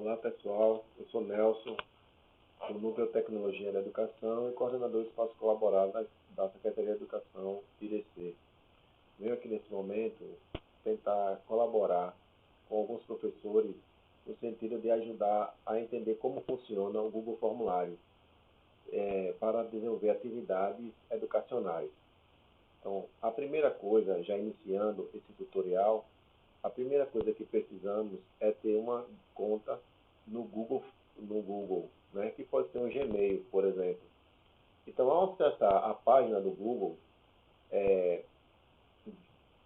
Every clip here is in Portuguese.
Olá pessoal, eu sou Nelson, do Núcleo de Tecnologia da Educação e coordenador do Espaço Colaborado da Secretaria de Educação IDC. Venho aqui nesse momento tentar colaborar com alguns professores no sentido de ajudar a entender como funciona o Google Formulário para desenvolver atividades educacionais. Então, a primeira coisa, já iniciando esse tutorial, a primeira coisa que precisamos é ter uma conta no Google, né? Que pode ser um Gmail, por exemplo. Então, ao acessar a página do Google,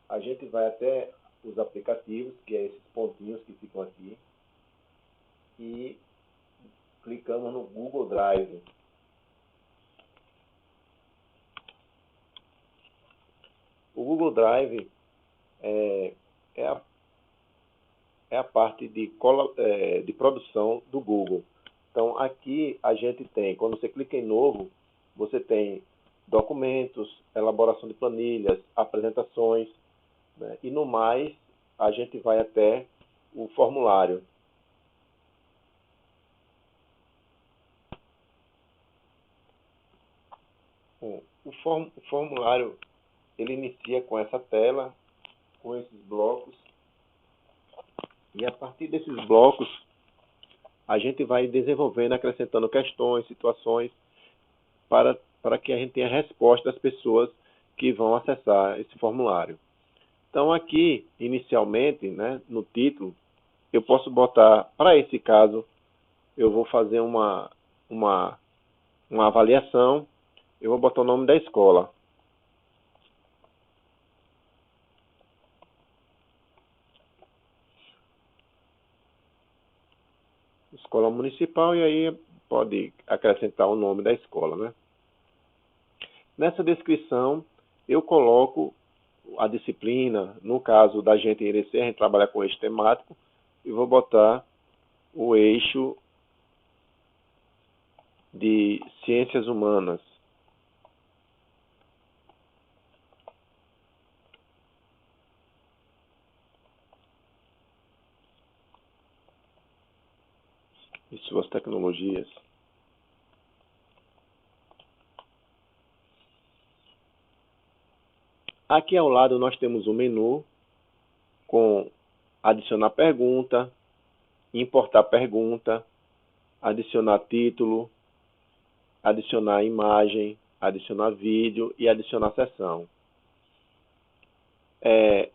a gente vai até os aplicativos, que é esses pontinhos que ficam aqui, e clicamos no Google Drive. O Google Drive é a parte de produção do Google. Então, aqui a gente tem, quando você clica em novo, você tem documentos, elaboração de planilhas, apresentações, né? E no mais, a gente vai até o formulário. Bom, o formulário, ele inicia com essa tela, com esses blocos, e a partir desses blocos, a gente vai desenvolvendo, acrescentando questões, situações, para que a gente tenha resposta das pessoas que vão acessar esse formulário. Então, aqui, inicialmente, né, no título, eu posso botar, para esse caso, eu vou fazer uma avaliação, eu vou botar o nome da escola. Escola municipal, e aí pode acrescentar o nome da escola, né? Nessa descrição, eu coloco a disciplina, no caso da gente IRC, a gente trabalha com eixo temático, e vou botar o eixo de ciências humanas. E suas tecnologias. Aqui ao lado nós temos o menu com adicionar pergunta, importar pergunta, adicionar título, adicionar imagem, adicionar vídeo e adicionar sessão.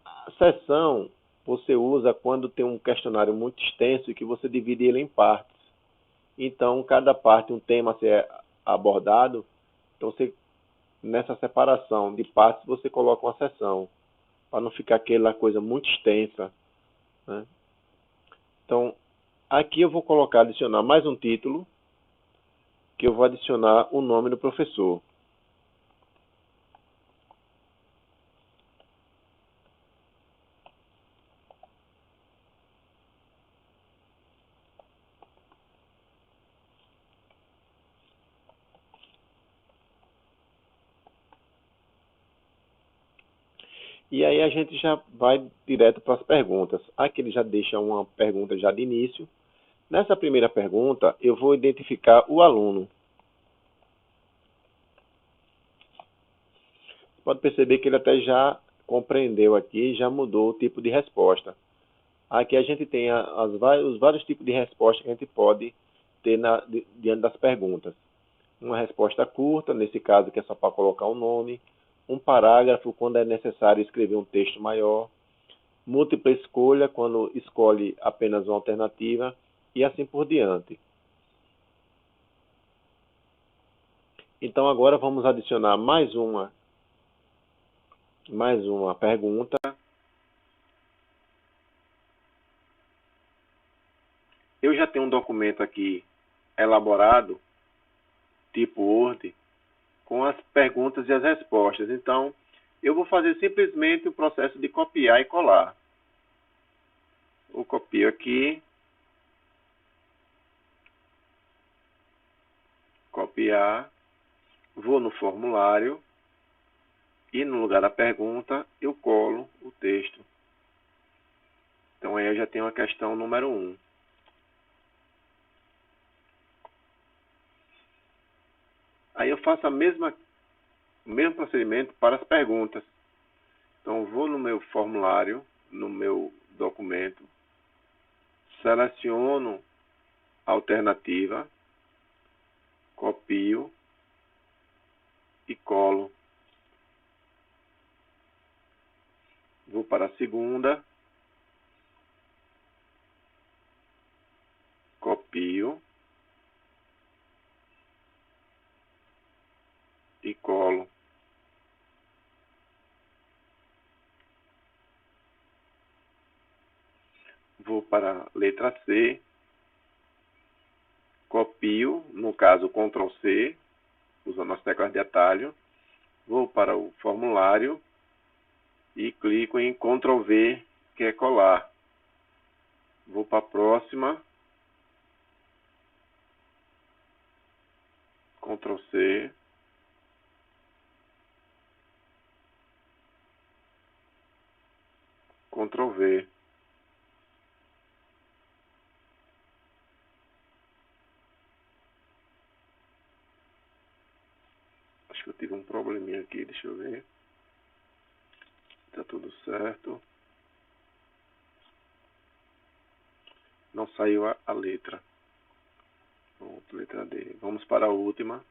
A sessão você usa quando tem um questionário muito extenso e que você divide ele em partes. Então, cada parte, um tema a ser abordado, então nessa separação de partes você coloca uma sessão, para não ficar aquela coisa muito extensa, né? Então, aqui eu vou adicionar mais um título, que eu vou adicionar o nome do professor. E aí a gente já vai direto para as perguntas. Aqui ele já deixa uma pergunta já de início. Nessa primeira pergunta, eu vou identificar o aluno. Pode perceber que ele até já compreendeu aqui, já mudou o tipo de resposta. Aqui a gente tem os vários tipos de respostas que a gente pode ter diante das perguntas. Uma resposta curta, nesse caso que é só para colocar o nome. Um parágrafo, quando é necessário escrever um texto maior. Múltipla escolha, quando escolhe apenas uma alternativa. E assim por diante. Então agora vamos adicionar mais uma pergunta. Eu já tenho um documento aqui elaborado, tipo Word, com as perguntas e as respostas. Então, eu vou fazer simplesmente o processo de copiar e colar. Eu copio aqui, copiar, vou no formulário e no lugar da pergunta eu colo o texto. Então aí eu já tenho a questão número 1. Aí eu faço o mesmo procedimento para as perguntas. Então, eu vou no meu formulário, no meu documento, seleciono a alternativa, copio e colo. Vou para a segunda, copio e colo. Vou para a letra C, copio, no caso Ctrl C, usando as teclas de atalho. Vou para o formulário e clico em Ctrl V, que é colar. Vou para a próxima, Ctrl C, Ctrl V. Acho que eu tive um probleminha aqui, deixa eu ver. Tá tudo certo. Não saiu a letra. Pronto, letra D. Vamos para a última.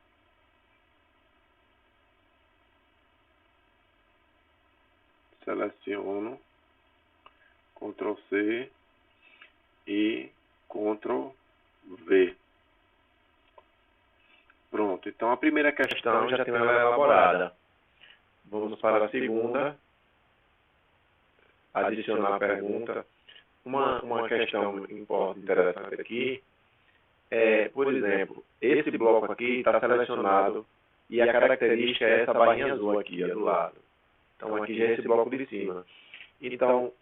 Seleciono, Ctrl C e Ctrl V. Pronto, então a primeira questão já tem ela elaborada. Vamos para a segunda. Adicionar a pergunta. Uma questão interessante aqui é, por exemplo, esse bloco aqui está selecionado e a característica é essa barrinha azul aqui, do lado. Então aqui já é esse bloco de cima. Então,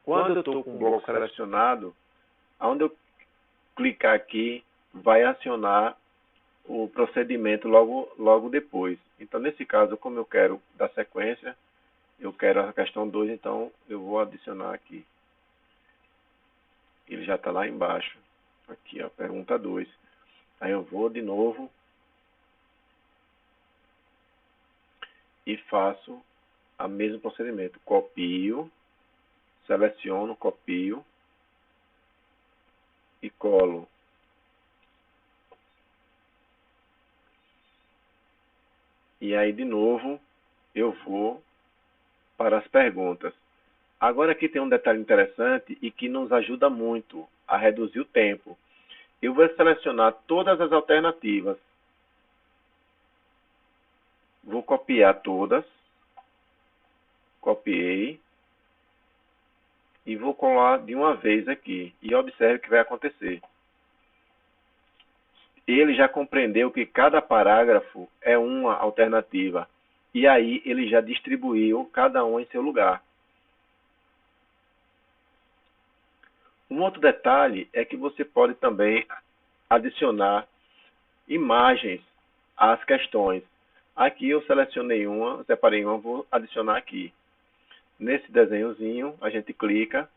quando eu estou com o bloco selecionado, onde eu clicar aqui, vai acionar o procedimento logo depois. Então, nesse caso, como eu quero dar sequência, eu quero a questão 2, então eu vou adicionar aqui. Ele já está lá embaixo. Aqui, ó, pergunta 2. Aí eu vou de novo e faço o mesmo procedimento. Copio, seleciono, copio e colo. E aí, de novo, eu vou para as perguntas. Agora aqui tem um detalhe interessante e que nos ajuda muito a reduzir o tempo. Eu vou selecionar todas as alternativas. Vou copiar todas. Copiei. E vou colar de uma vez aqui. E observe o que vai acontecer. Ele já compreendeu que cada parágrafo é uma alternativa. E aí ele já distribuiu cada um em seu lugar. Um outro detalhe é que você pode também adicionar imagens às questões. Aqui eu selecionei uma, separei uma, vou adicionar aqui. Nesse desenhozinho, a gente clica,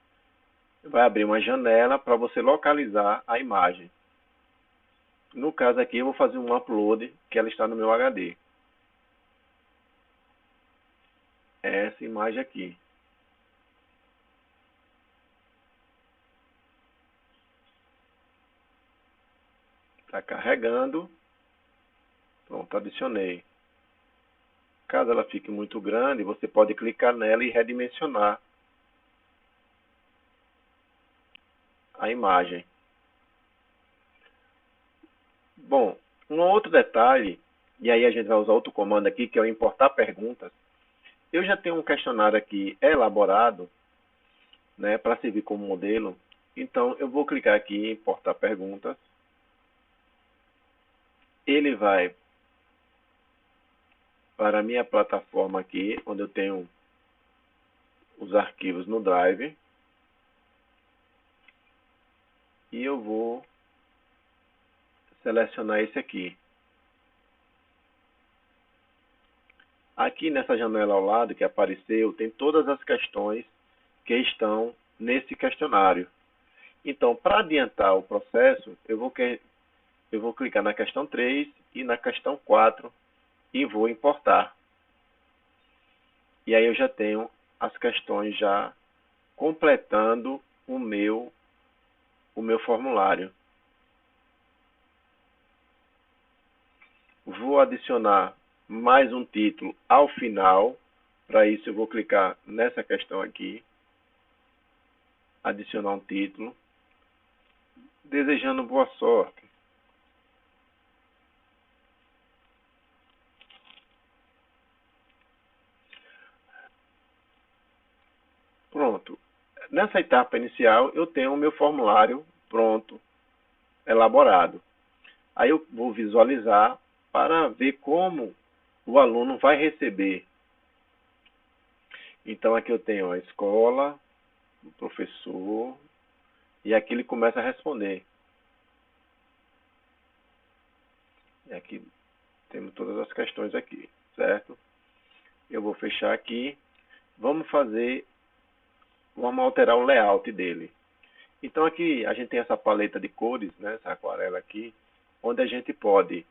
vai abrir uma janela para você localizar a imagem. No caso aqui, eu vou fazer um upload, que ela está no meu HD. É essa imagem aqui. Está carregando. Pronto, adicionei. Caso ela fique muito grande, você pode clicar nela e redimensionar a imagem. Bom, um outro detalhe, e aí a gente vai usar outro comando aqui, que é o importar perguntas. Eu já tenho um questionário aqui elaborado, né, para servir como modelo. Então, eu vou clicar aqui em importar perguntas. Ele vai para a minha plataforma aqui, onde eu tenho os arquivos no Drive. E eu vou selecionar esse aqui. Aqui nessa janela ao lado que apareceu, tem todas as questões que estão nesse questionário. Então, para adiantar o processo, eu vou eu vou clicar na questão 3 e na questão 4 e vou importar. E aí eu já tenho as questões já completando o meu formulário. Vou adicionar mais um título ao final. Para isso eu vou clicar nessa questão aqui, adicionar um título, desejando boa sorte. Pronto. Nessa etapa inicial eu tenho o meu formulário pronto, elaborado. Aí eu vou visualizar para ver como o aluno vai receber. Então aqui eu tenho a escola, o professor, e aqui ele começa a responder. E aqui temos todas as questões aqui, certo? Eu vou fechar aqui. Vamos alterar o layout dele. Então aqui a gente tem essa paleta de cores, né, essa aquarela aqui, onde a gente pode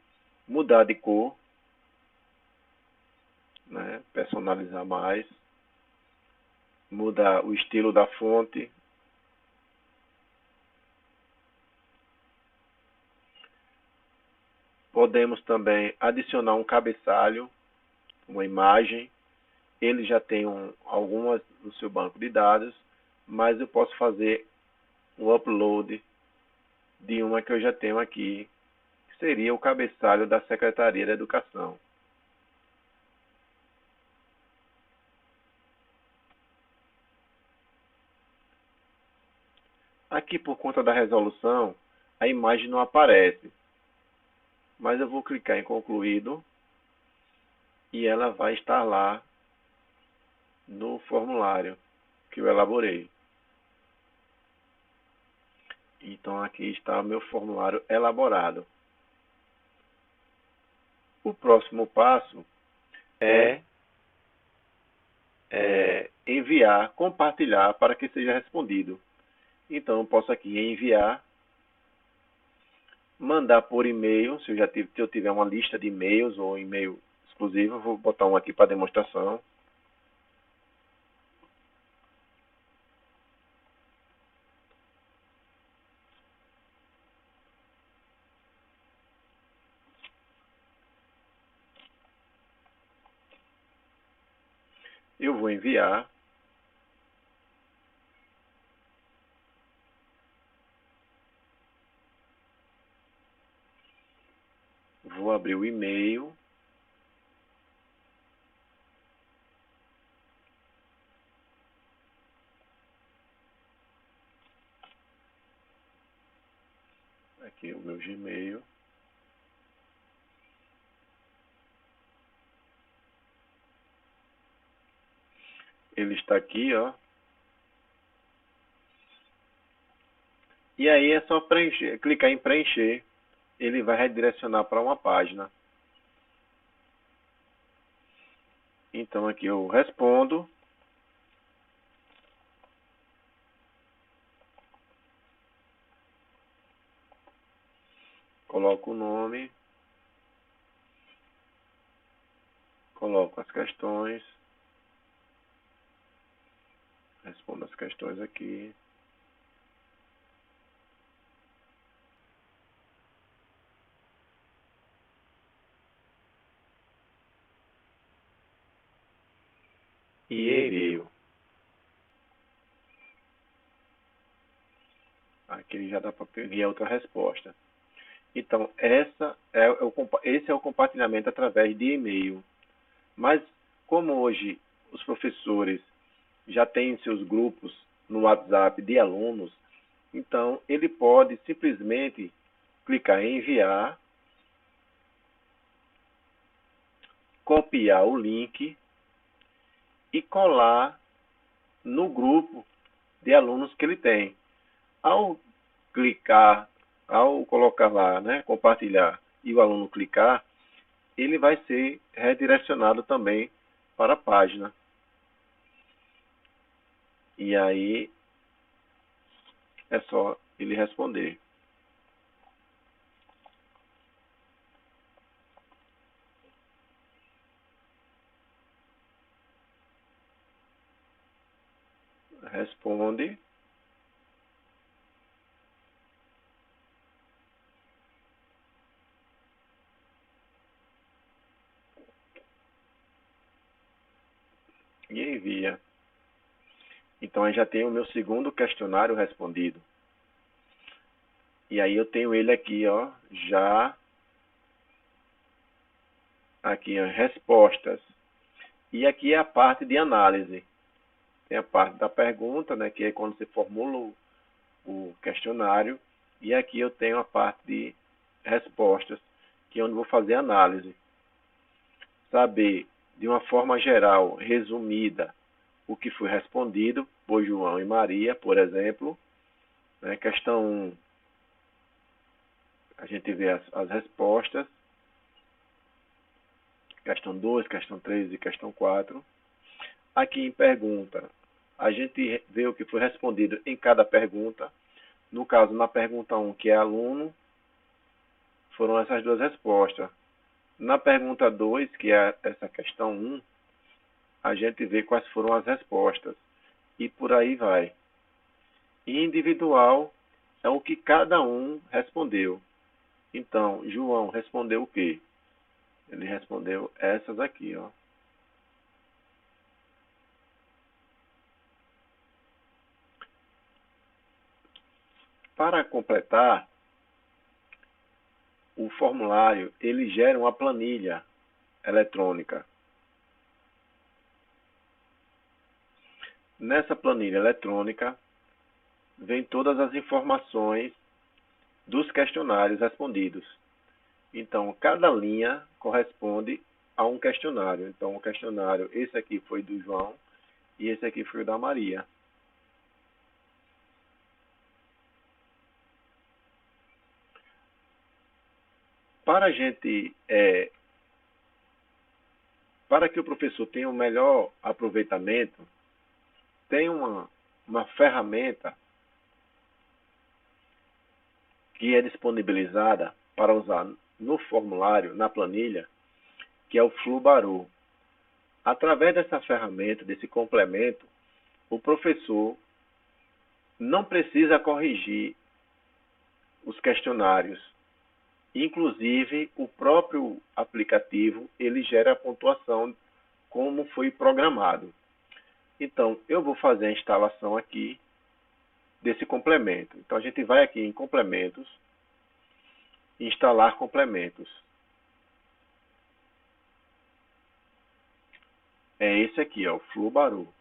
mudar de cor, né, personalizar mais, mudar o estilo da fonte. Podemos também adicionar um cabeçalho, uma imagem. Ele já tem algumas no seu banco de dados, mas eu posso fazer um upload de uma que eu já tenho aqui, que seria o cabeçalho da Secretaria da Educação. Aqui, por conta da resolução, a imagem não aparece, mas eu vou clicar em concluído e ela vai estar lá no formulário que eu elaborei. Então aqui está o meu formulário elaborado. O próximo passo é enviar, compartilhar para que seja respondido. Então eu posso aqui enviar, mandar por e-mail, se eu tiver uma lista de e-mails ou e-mail exclusivo, eu vou botar um aqui para demonstração. Eu vou enviar. Vou abrir o e-mail. Aqui o meu Gmail. Ele está aqui, ó. E aí é só preencher, clicar em preencher. Ele vai redirecionar para uma página. Então aqui eu respondo. Coloco o nome. Coloco as questões. Respondo as questões aqui. E envio. Aqui já dá para enviar outra resposta. Então, esse é o compartilhamento através de e-mail. Mas, como hoje os professores já têm seus grupos no WhatsApp de alunos, então ele pode simplesmente clicar em enviar, copiar o link e colar no grupo de alunos que ele tem. Ao colocar lá, né, compartilhar, e o aluno clicar, ele vai ser redirecionado também para a página. E aí é só ele responder. responde e envia. Então, eu já tenho o meu segundo questionário respondido. E aí eu tenho ele aqui, ó, já aqui, ó, respostas. E aqui é a parte de análise. Tem a parte da pergunta, né, que é quando você formula o questionário. E aqui eu tenho a parte de respostas, que é onde vou fazer análise. Saber, de uma forma geral, resumida, o que foi respondido por João e Maria, por exemplo. Né, questão 1, a gente vê as respostas. Questão 2, questão 3 e questão 4. Aqui em pergunta, a gente vê o que foi respondido em cada pergunta. No caso, na pergunta 1, que é aluno, foram essas duas respostas. Na pergunta 2, que é essa questão 1, a gente vê quais foram as respostas. E por aí vai. E individual é o que cada um respondeu. Então, João respondeu o quê? Ele respondeu essas aqui, ó. Para completar, o formulário ele gera uma planilha eletrônica. Nessa planilha eletrônica, vem todas as informações dos questionários respondidos. Então, cada linha corresponde a um questionário. Então, o questionário, esse aqui foi do João e esse aqui foi o da Maria. Para a gente, para que o professor tenha um melhor aproveitamento, tem uma ferramenta que é disponibilizada para usar no formulário, na planilha, que é o Flubaru. Através dessa ferramenta, desse complemento, o professor não precisa corrigir os questionários. Inclusive, o próprio aplicativo, ele gera a pontuação como foi programado. Então, eu vou fazer a instalação aqui desse complemento. Então, a gente vai aqui em complementos, instalar complementos. É esse aqui, ó, o Flubaru.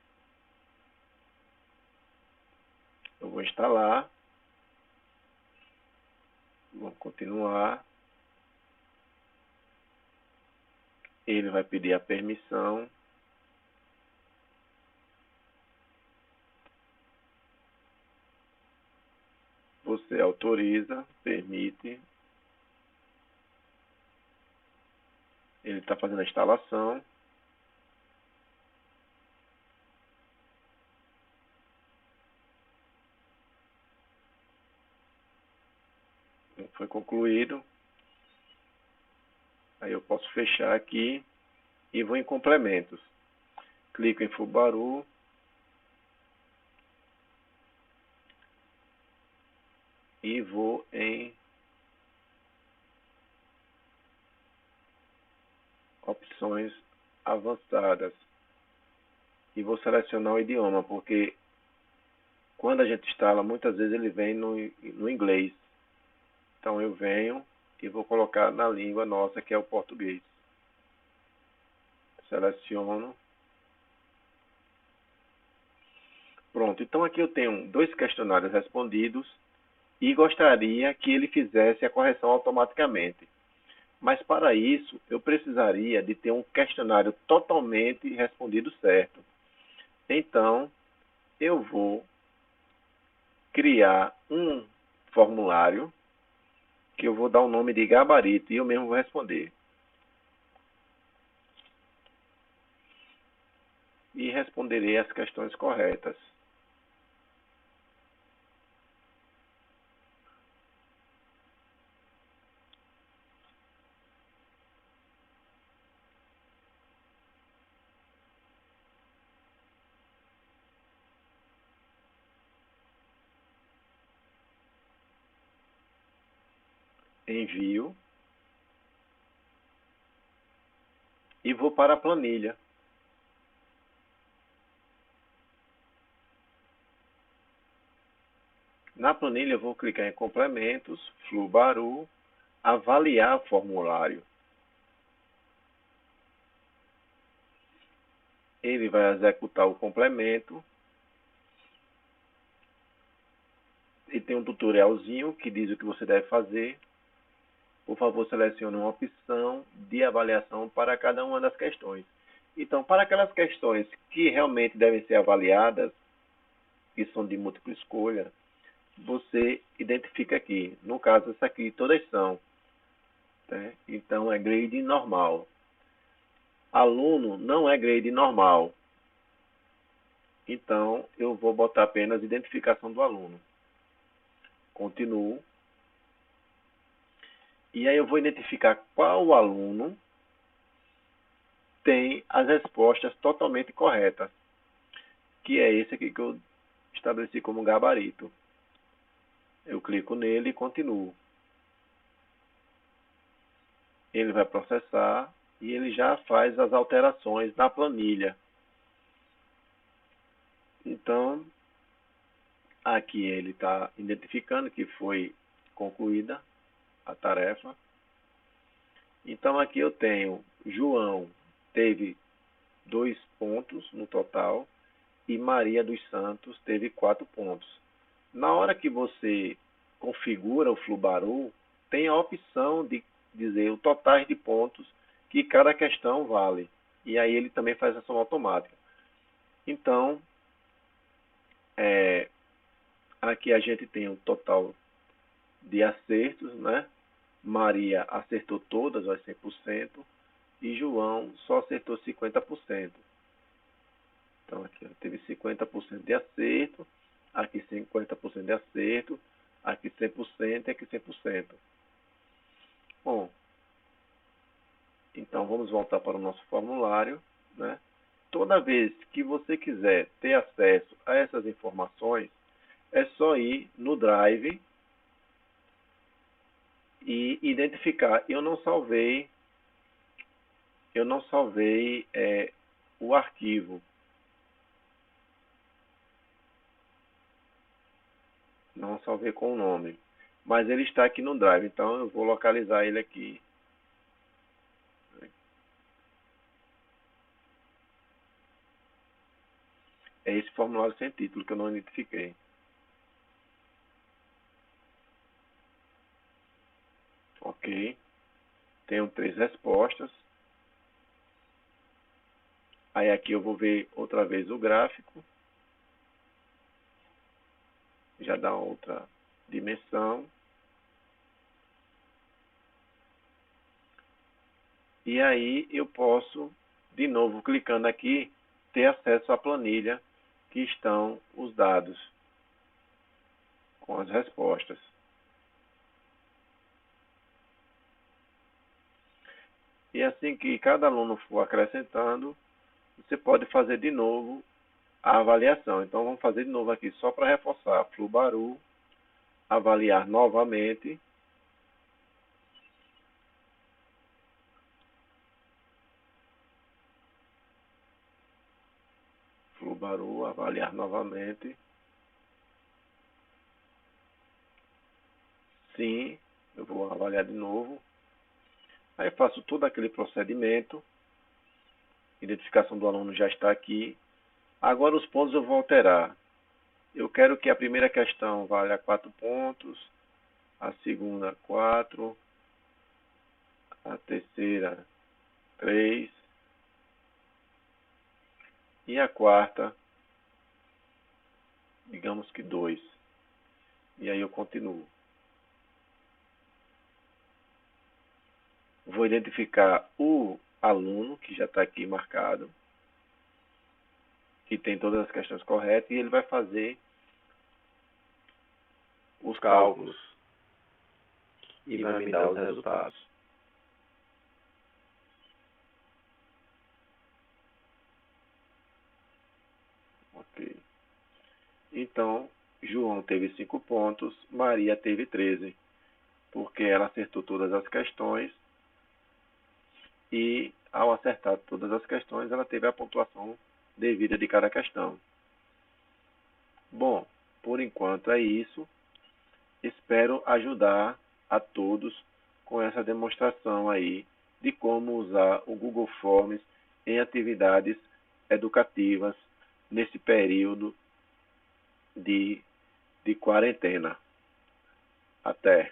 Eu vou instalar. Vou continuar. Ele vai pedir a permissão. Você autoriza, permite. Ele está fazendo a instalação. Foi concluído. Aí eu posso fechar aqui e vou em complementos. Clico em Flubaru. E vou em opções avançadas. E vou selecionar o idioma, porque quando a gente instala, muitas vezes ele vem no inglês. Então eu venho e vou colocar na língua nossa, que é o português. Seleciono. Pronto, então aqui eu tenho 2 questionários respondidos e gostaria que ele fizesse a correção automaticamente. Mas para isso, eu precisaria de ter um questionário totalmente respondido certo. Então, eu vou criar um formulário que eu vou dar o nome de gabarito e eu mesmo vou responder. E responderei as questões corretas. envio e vou para a planilha. Na planilha eu vou clicar em complementos, Flubaru, avaliar formulário. Ele vai executar o complemento. E tem um tutorialzinho que diz o que você deve fazer. Por favor, selecione uma opção de avaliação para cada uma das questões. Então, para aquelas questões que realmente devem ser avaliadas, que são de múltipla escolha, você identifica aqui. No caso, essa aqui, todas são. Né? Então, é grade normal. Aluno não é grade normal. Então, eu vou botar apenas identificação do aluno. Continuo. E aí eu vou identificar qual aluno tem as respostas totalmente corretas, que é esse aqui que eu estabeleci como gabarito. Eu clico nele e continuo. Ele vai processar e ele já faz as alterações na planilha. Então, aqui ele está identificando que foi concluída a tarefa. Então, aqui eu tenho João teve 2 pontos no total e Maria dos Santos teve 4 pontos. Na hora que você configura o Flubaru, tem a opção de dizer o total de pontos que cada questão vale. E aí ele também faz a soma automática. Então, aqui a gente tem o total de acertos, né? Maria acertou todas, vai 100%, e João só acertou 50%. Então, aqui teve 50% de acerto, aqui 50% de acerto, aqui 100% e aqui 100%. Bom, então vamos voltar para o nosso formulário, né? Toda vez que você quiser ter acesso a essas informações, é só ir no Drive e identificar. Eu não salvei o arquivo. Não salvei com o nome. Mas ele está aqui no Drive, então eu vou localizar ele aqui. É esse formulário sem título que eu não identifiquei. Ok. Tenho 3 respostas. Aí aqui eu vou ver outra vez o gráfico. Já dá outra dimensão. E aí eu posso, de novo, clicando aqui, ter acesso à planilha que estão os dados com as respostas. E assim que cada aluno for acrescentando, você pode fazer de novo a avaliação. Então vamos fazer de novo aqui só para reforçar. Flubaru, avaliar novamente. Flubaru, avaliar novamente. Sim, eu vou avaliar de novo. Aí faço todo aquele procedimento. Identificação do aluno já está aqui. Agora os pontos eu vou alterar. Eu quero que a primeira questão valha 4 pontos, a segunda 4, a terceira 3 e a quarta, digamos que 2. E aí eu continuo. Vou identificar o aluno, que já está aqui marcado, que tem todas as questões corretas, e ele vai fazer os cálculos e vai me dar os resultados. Ok. Então, João teve 5 pontos, Maria teve 13. porque ela acertou todas as questões e, ao acertar todas as questões, ela teve a pontuação devida de cada questão. Bom, por enquanto é isso. Espero ajudar a todos com essa demonstração aí de como usar o Google Forms em atividades educativas nesse período de quarentena. Até!